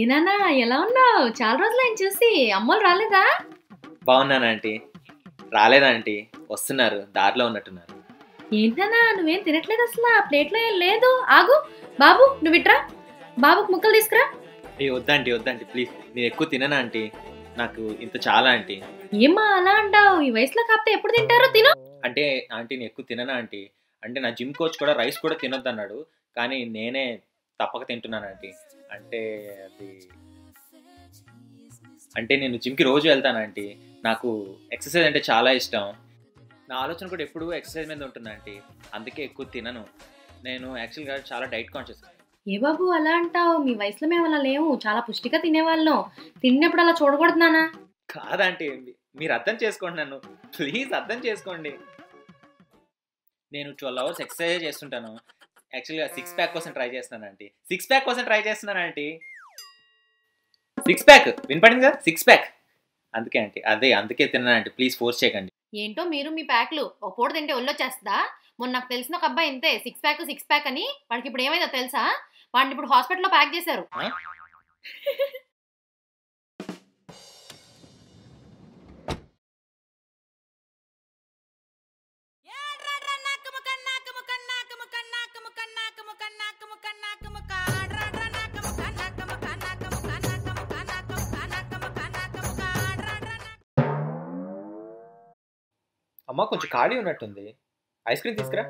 ఏనాన్నా ఎలా ఉన్నావు? చాలా రోజులైంది చూసి. అమ్మోళ్ళు రాలేదా? బాగున్నాను ఆంటీ. రాలేదా ఆంటీ? వస్తున్నారు, దారిలో ఉన్నట్టున్నారు. ఏంటన్నా నువ్వేం తినట్లేదు అసలు. ఆ ప్లేట్లో ఏం లేదు. ఆగు. బాబు నువ్విట్రా. బాబుకు ముక్కలు తీసుకురా. అయ్యో వద్దంటీ, వద్దంటీ ప్లీజ్. నేను ఎక్కువ తిననా ఆంటీ, నాకు ఇంత చాలా ఆంటీ. ఏమ్మా అలా అంటావు? ఈ వయసులో కాకపోతే ఎప్పుడు తింటారో తిను. అంటే ఆంటీ నేను ఎక్కువ తిననా ఆంటీ. అంటే నా జిమ్ కోచ్ కూడా రైస్ కూడా తినొద్దు అన్నాడు, కానీ నేనే తప్పక తింటున్నాను ఆంటీ. అంటే అది అంటే నేను జిమ్కి రోజు వెళ్తాను ఆంటీ. నాకు ఎక్సర్సైజ్ అంటే చాలా ఇష్టం. నా ఆలోచన కూడా ఎప్పుడు ఎక్సర్సైజ్ మీద ఉంటుంది ఆంటీ. అందుకే ఎక్కువ తినను. నేను యాక్చువల్గా చాలా డైట్ కాన్షియస్. ఏ బాబు అలా అంటావు? మీ వయసులో మేము అలా లేవు. చాలా పుష్టిగా తినేవాళ్ళం. తిన్నప్పుడు అలా చూడకూడదు నాన్న. కాదంటే మీరు అర్థం చేసుకోండి, నన్ను ప్లీజ్ అర్థం చేసుకోండి. నేను 12 అవర్స్ ఎక్సర్సైజ్ చేస్తుంటాను. యాక్చువల్గా సిక్స్ ప్యాక్ కోసం ట్రై చేస్తున్నాను ఆంటీ. సిక్స్ ప్యాక్ కోసం ట్రై చేస్తున్నాను ఆంటీ. సిక్స్ ప్యాక్ వినపడింది కదా, సిక్స్ ప్యాక్. అందుకే ఆంటీ, అందుకే తిన్నాను ఆంటీ. ప్లీజ్ ఫోర్స్ చేయకండి. ఏంటో మీరు మీ ప్యాక్లు ఒక పూట తింటే ఒళ్ళొచ్చేస్తుందా? మొన్న నాకు తెలిసిన ఒక అబ్బాయి ఇంతే సిక్స్ ప్యాక్ అని. వాడికి ఇప్పుడు ఏమైందో తెలుసా? వాడిని ఇప్పుడు హాస్పిటల్లో ప్యాక్ చేశారు. ఆ? అమ్మ కొంచెం ఖాళీ ఉన్నట్టుంది, ఐస్ క్రీమ్ తీసుకురా.